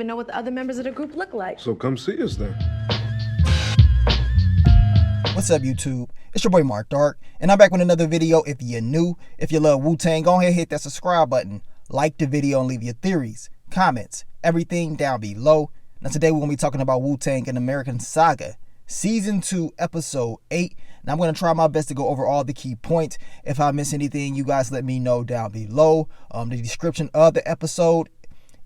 even know what the other members of the group look like. So come see us then. What's up, YouTube? It's your boy Mark Dark, and I'm back with another video. If you're new, if you love Wu-Tang, go ahead and hit that subscribe button. Like the video and leave your theories, comments, everything down below. Now today we're going to be talking about Wu-Tang and American Saga, Season 2, Episode 8. Now I'm going to try my best to go over all the key points. If I miss anything, you guys let me know down below. The description of the episode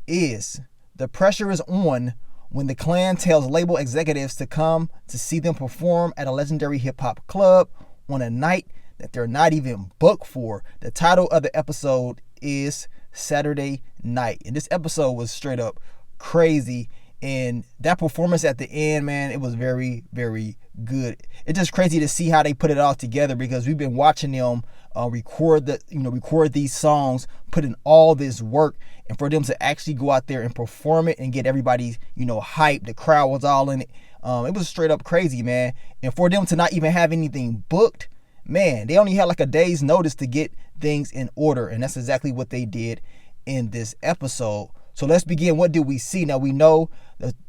is: the pressure is on when the clan tells label executives to come to see them perform at a legendary hip-hop club on a night that they're not even booked for. The title of the episode is Saturday Night. And this episode was straight up crazy. And that performance at the end, man, it was very, very good. It's just crazy to see how they put it all together, because we've been watching them record these songs, put in all this work, and for them to actually go out there and perform it and get everybody, hyped. The crowd was all in it. It was straight up crazy, man. And for them to not even have anything booked, man, they only had like a day's notice to get things in order, and that's exactly what they did in this episode. So let's begin. What did we see? Now we know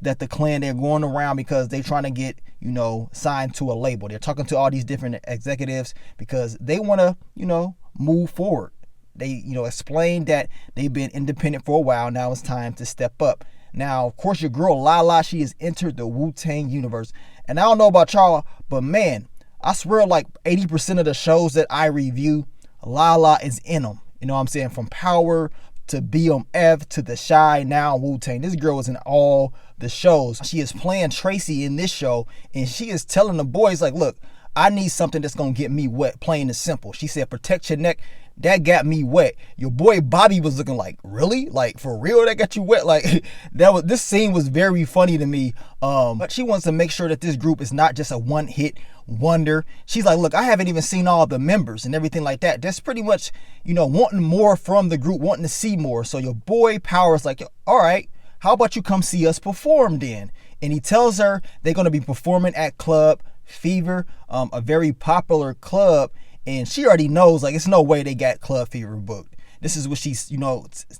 that the clan, they're going around because they're trying to get, signed to a label. They're talking to all these different executives because they want to, move forward. They, explained that they've been independent for a while. Now it's time to step up. Now, of course, your girl Lala, she has entered the Wu-Tang universe. And I don't know about y'all, but man, I swear like 80% of the shows that I review, Lala is in them. You know what I'm saying? From Power to BMF to The Shy, now Wu-Tang. This girl is in all the shows. She is playing Tracy in this show, and she is telling the boys, like, look, I need something that's going to get me wet, plain and simple. She said, protect your neck. That got me wet. Your boy Bobby was looking like, really? Like, for real, that got you wet? Like, this scene was very funny to me. But she wants to make sure that this group is not just a one-hit wonder. She's like, look, I haven't even seen all the members and everything like that. That's pretty much, wanting more from the group, wanting to see more. So your boy Power's like, all right, how about you come see us perform then? And he tells her they're going to be performing at Club Fever, a very popular club. And she already knows, like, it's no way they got Club Fever booked. This is what she's,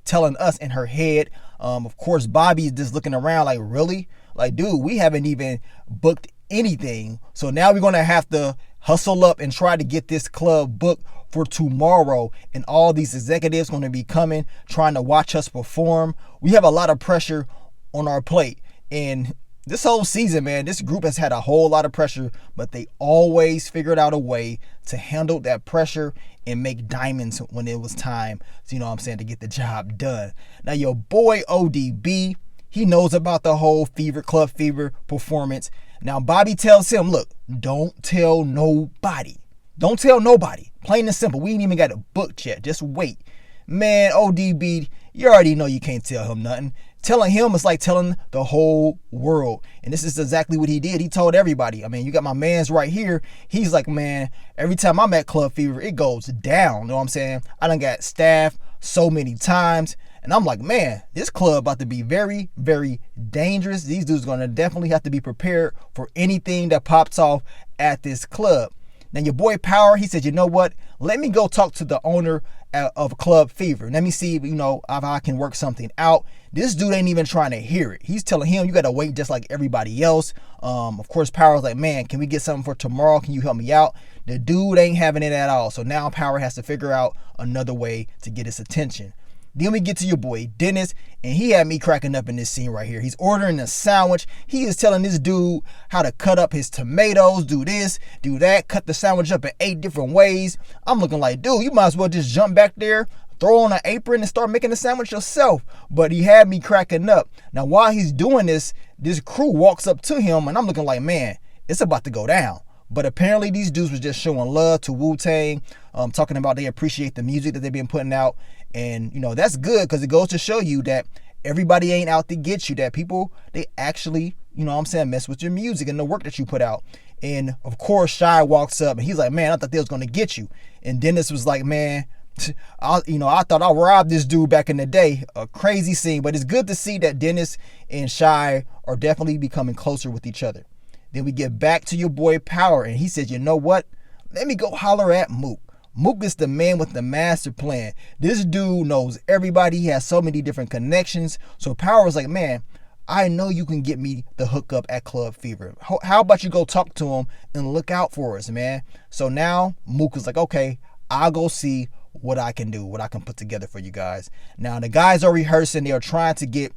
telling us in her head. Of course, Bobby is just looking around like, really? Like, dude, we haven't even booked anything. So now we're going to have to hustle up and try to get this club booked for tomorrow. And all these executives going to be coming, trying to watch us perform. We have a lot of pressure on our plate. And this whole season, man, this group has had a whole lot of pressure, but they always figured out a way to handle that pressure and make diamonds when it was time, to get the job done. Now, your boy ODB, he knows about the whole Club Fever performance. Now, Bobby tells him, look, don't tell nobody. Don't tell nobody. Plain and simple. We ain't even got it booked yet. Just wait. Man, ODB, you already know you can't tell him nothing. Telling him is like telling the whole world. And this is exactly what he did. He told everybody. I mean, you got my mans right here. He's like, man, every time I'm at Club Fever, it goes down. You know what I'm saying? I done got staffed so many times. And I'm like, man, this club about to be very, very dangerous. These dudes going to definitely have to be prepared for anything that pops off at this club. Now, your boy Power, he said, you know what? Let me go talk to the owner of Club Fever. Let me see, if I can work something out. This dude ain't even trying to hear it. He's telling him, you got to wait just like everybody else. Of course, Power's like, man, can we get something for tomorrow? Can you help me out? The dude ain't having it at all. So now Power has to figure out another way to get his attention. Then we get to your boy Dennis, and he had me cracking up in this scene right here. He's ordering a sandwich. He is telling this dude how to cut up his tomatoes, do this, do that, cut the sandwich up in 8 different ways. I'm looking like, dude, you might as well just jump back there, throw on an apron, and start making the sandwich yourself. But he had me cracking up. Now, while he's doing this, this crew walks up to him, and I'm looking like, man, it's about to go down. But apparently these dudes was just showing love to Wu-Tang, talking about they appreciate the music that they've been putting out. And, that's good, because it goes to show you that everybody ain't out to get you, that people, they actually, mess with your music and the work that you put out. And, of course, Shy walks up, and he's like, man, I thought they was going to get you. And Dennis was like, man, I thought I robbed this dude back in the day. A crazy scene, but it's good to see that Dennis and Shy are definitely becoming closer with each other. Then we get back to your boy Power, and he says, you know what? Let me go holler at Mook. Mook is the man with the master plan. This dude knows everybody. He has so many different connections. So Power was like, man, I know you can get me the hookup at Club Fever. How about you go talk to him and look out for us, man? So now Mook is like, okay, I'll go see what I can do, what I can put together for you guys. Now the guys are rehearsing. They are trying to get,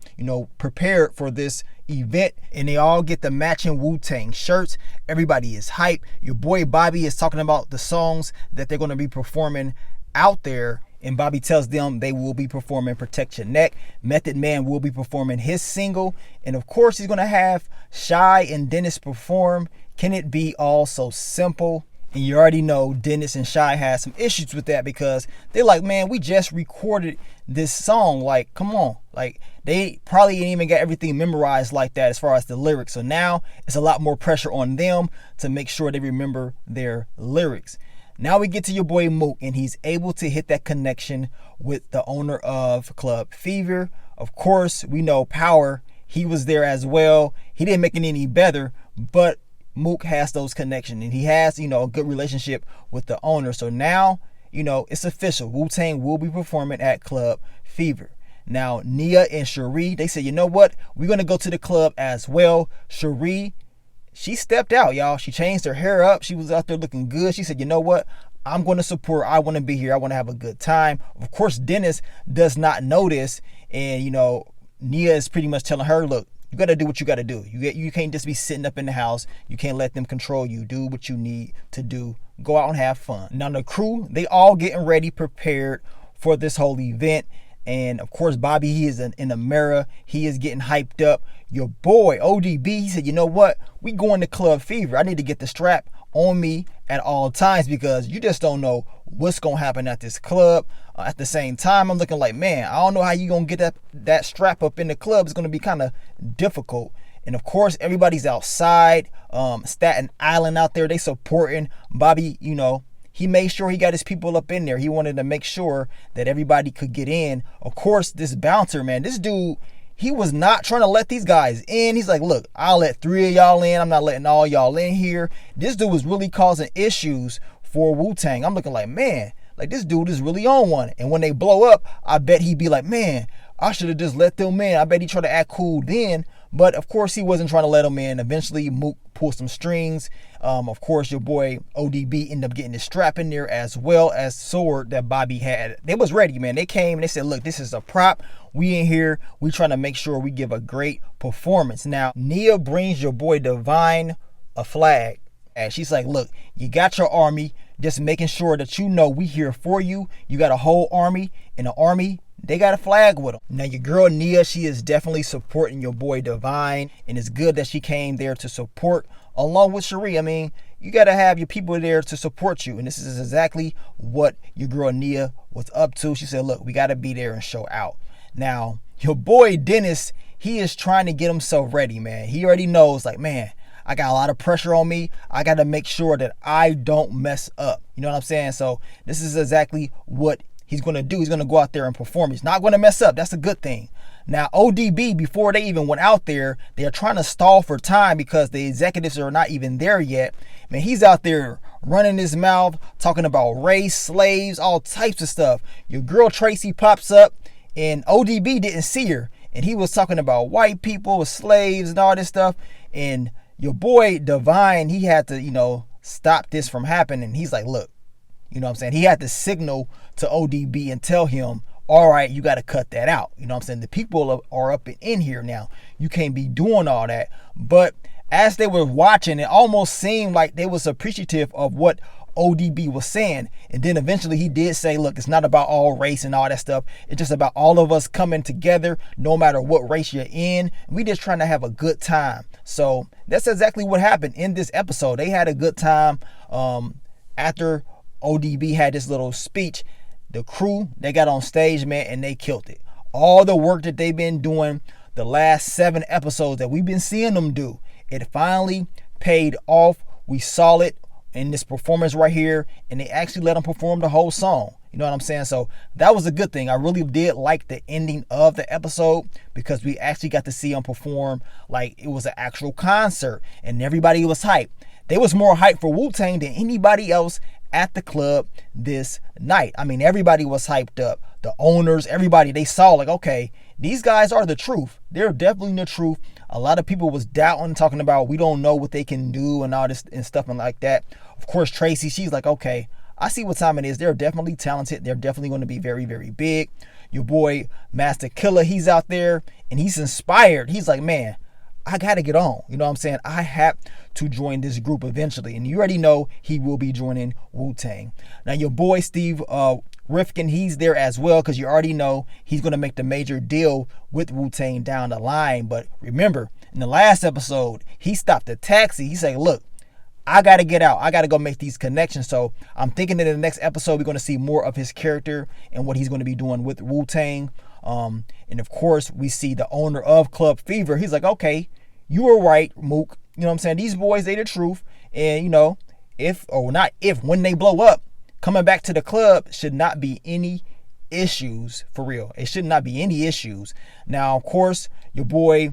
prepared for this event, and they all get the matching Wu-Tang shirts. Everybody is hype. Your boy Bobby is talking about the songs that they're going to be performing out there, and Bobby tells them they will be performing Protect Your Neck. Method Man will be performing his single, and of course he's going to have Shy and Dennis perform Can It Be All So Simple. And you already know Dennis and Shy had some issues with that because they're like, man, we just recorded this song. Like, come on. Like, they probably ain't even got everything memorized like that as far as the lyrics. So now it's a lot more pressure on them to make sure they remember their lyrics. Now we get to your boy Mook, and he's able to hit that connection with the owner of Club Fever. Of course, we know Power. He was there as well. He didn't make it any better, but Mook has those connections, and he has, a good relationship with the owner. So now, it's official. Wu-Tang will be performing at Club Fever. Now, Nia and Cherie, they said, you know what? We're going to go to the club as well. Cherie, she stepped out, y'all. She changed her hair up. She was out there looking good. She said, you know what? I'm going to support. I want to be here. I want to have a good time. Of course, Dennis does not know this. And, Nia is pretty much telling her, look, you got to do what you got to do. You can't just be sitting up in the house. You can't let them control you. Do what you need to do. Go out and have fun. Now, the crew, they all getting ready, prepared for this whole event. And, of course, Bobby, he is in the mirror. He is getting hyped up. Your boy, ODB, he said, you know what? We going to Club Fever. I need to get the strap on me at all times because you just don't know what's going to happen at this club. At the same time, I'm looking like, man, I don't know how you going to get that strap up in the club. It's going to be kind of difficult. And of course, everybody's outside. Staten Island out there, they supporting Bobby. He made sure he got his people up in there. He wanted to make sure that everybody could get in. Of course, this bouncer, man, this dude, he was not trying to let these guys in. He's like, look, I'll let 3 of y'all in. I'm not letting all y'all in here. This dude was really causing issues for Wu-Tang. I'm looking like, man, like this dude is really on one. And when they blow up, I bet he'd be like, man, I should have just let them in. I bet he tried to act cool then. But of course, he wasn't trying to let them in. Eventually, Mook pulled some strings. Of course, your boy ODB ended up getting the strap in there as well as sword that Bobby had. They was ready, man. They came and they said, look, this is a prop. We in here. We trying to make sure we give a great performance. Now, Nia brings your boy Divine a flag. And she's like, look, you got your army. Just making sure that we here for you. You got a whole army, and the army, they got a flag with them. Now, your girl Nia, she is definitely supporting your boy Divine, and it's good that she came there to support along with Cherie. I mean, you got to have your people there to support you, and this is exactly what your girl Nia was up to. She said, look, we got to be there and show out. Now, your boy Dennis, he is trying to get himself ready, man. He already knows, like, man, I got a lot of pressure on me. I got to make sure that I don't mess up. You know what I'm saying? So this is exactly what he's going to do. He's going to go out there and perform. He's not going to mess up. That's a good thing. Now, ODB, before they even went out there, they're trying to stall for time because the executives are not even there yet. Man, he's out there running his mouth, talking about race, slaves, all types of stuff. Your girl Tracy pops up, and ODB didn't see her. And he was talking about white people, slaves, and all this stuff. And your boy Divine, he had to, stop this from happening. He's like, look, you know what I'm saying? He had to signal to ODB and tell him, all right, you got to cut that out. You know what I'm saying? The people are up and in here now. You can't be doing all that. But as they were watching, it almost seemed like they was appreciative of what ODB was saying. And then eventually he did say, look, it's not about all race and all that stuff. It's just about all of us coming together, no matter what race you're in. We just trying to have a good time. So that's exactly what happened in this episode. They had a good time. After ODB had this little speech, the crew, they got on stage, man, and they killed it. All the work that they've been doing the last 7 episodes that we've been seeing them do, it finally paid off. We saw it in this performance right here, and they actually let them perform the whole song. You know what I'm saying? So that was a good thing. I really did like the ending of the episode because we actually got to see them perform like it was an actual concert, and everybody was hyped. They was more hyped for Wu-Tang than anybody else at the club this night. I mean, everybody was hyped up. The owners, everybody, they saw like, okay, these guys are the truth. They're definitely the truth. A lot of people was doubting, talking about we don't know what they can do and all this and stuff and like that. Of course, Tracy, she's like, okay, I see what time it is. They're definitely talented. They're definitely going to be very, very big. Your boy, Master Killer, he's out there and he's inspired. He's like, man, I got to get on. You know what I'm saying? I have to join this group eventually. And you already know he will be joining Wu-Tang. Now, your boy, Steve Rifkin, he's there as well because you already know he's going to make the major deal with Wu-Tang down the line. But remember, in the last episode, he stopped the taxi. He said, look, I got to get out. I got to go make these connections. So I'm thinking that in the next episode, we're going to see more of his character and what he's going to be doing with Wu-Tang. And of course, we see the owner of Club Fever. He's like, okay, you were right, Mook. You know what I'm saying? These boys, they the truth. And, you know, when they blow up, coming back to the club should not be any issues for real. It should not be any issues. Now, of course, your boy,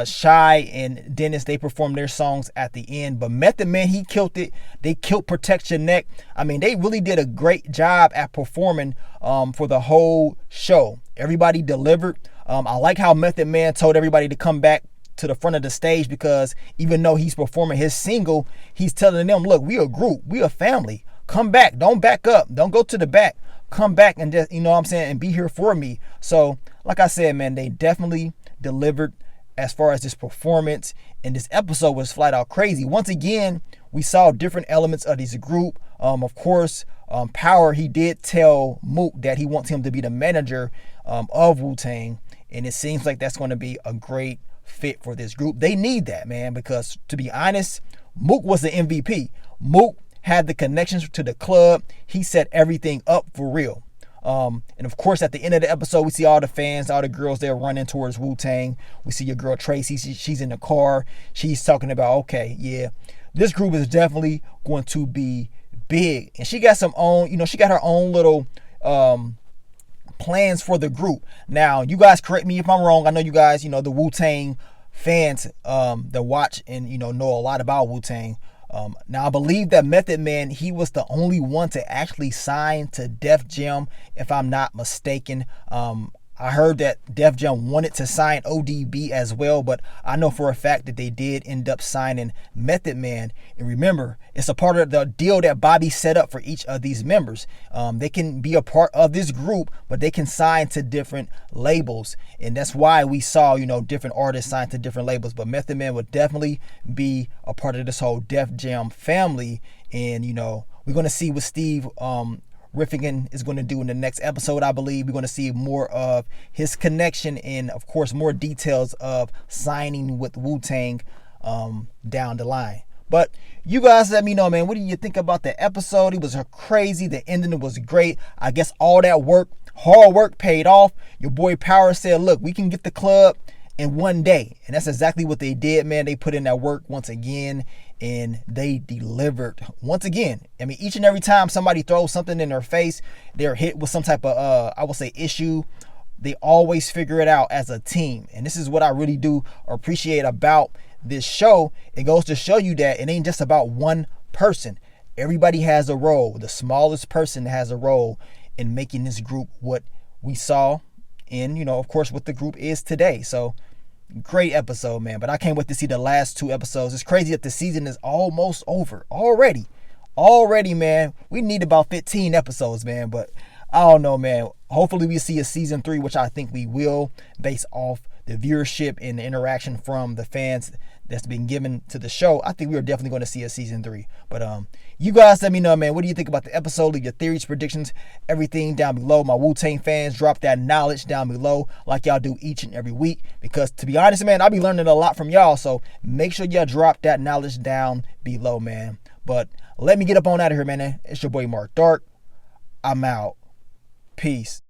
Shy and Dennis, they performed their songs at the end, but Method Man, he killed it. They killed Protect Your Neck. I mean, they really did a great job at performing for the whole show. Everybody delivered. I like how Method Man told everybody to come back to the front of the stage, because even though he's performing his single, he's telling them, look, we a group, we a family, come back, don't back up, don't go to the back, come back and just, you know what I'm saying, and be here for me. So like I said, man, they definitely delivered as far as this performance, and this episode was flat out crazy. Once again, we saw different elements of this group. Of course, Power, he did tell Mook that he wants him to be the manager of Wu-Tang, and it seems like that's going to be a great fit for this group. They need that, man, because to be honest, Mook was the MVP. Mook had the connections to the club. He set everything up for real. And of course, at the end of the episode, we see all the fans, all the girls there running towards Wu-Tang. We see your girl Tracy. She's in the car. She's talking about, okay, yeah, this group is definitely going to be big. And she got she got her own little plans for the group. Now, you guys correct me if I'm wrong. I know you guys, the Wu-Tang fans that watch and, know a lot about Wu-Tang. Now, I believe that Method Man, he was the only one to actually sign to Def Jam, if I'm not mistaken. I heard that Def Jam wanted to sign ODB as well, but I know for a fact that they did end up signing Method Man. And remember, it's a part of the deal that Bobby set up for each of these members. They can be a part of this group, but they can sign to different labels. And that's why we saw, different artists sign to different labels. But Method Man would definitely be a part of this whole Def Jam family. And, we're going to see what Steve Rifkin is going to do in the next episode. I believe we're going to see more of his connection and, of course, more details of signing with Wu-Tang down the line. But you guys let me know, man, what do you think about the episode? It was crazy. The ending was great. I guess all that hard work paid off. Your boy Power said, look, we can get the club in one day. And that's exactly what they did, man. They put in that work once again, and they delivered once again. I mean, each and every time somebody throws something in their face, they're hit with some type of, I will say, issue, they always figure it out as a team. And this is what I really do appreciate about this show. It goes to show you that it ain't just about one person. Everybody has a role. The smallest person has a role in making this group what we saw and, of course, what the group is today. So, great episode, man. But I can't wait to see the last two episodes. It's crazy that the season is almost over already. Already, man. We need about 15 episodes, man. But I don't know, man. Hopefully we see a season 3, which I think we will, based off the viewership and the interaction from the fans that's been given to the show. I think we are definitely going to see a season 3. But you guys let me know, man. What do you think about the episode? Leave your theories, predictions, everything down below. My Wu-Tang fans, drop that knowledge down below like y'all do each and every week. Because to be honest, man, I'll be learning a lot from y'all. So make sure y'all drop that knowledge down below, man. But let me get up on out of here, man. It's your boy Mark Dark. I'm out. Peace.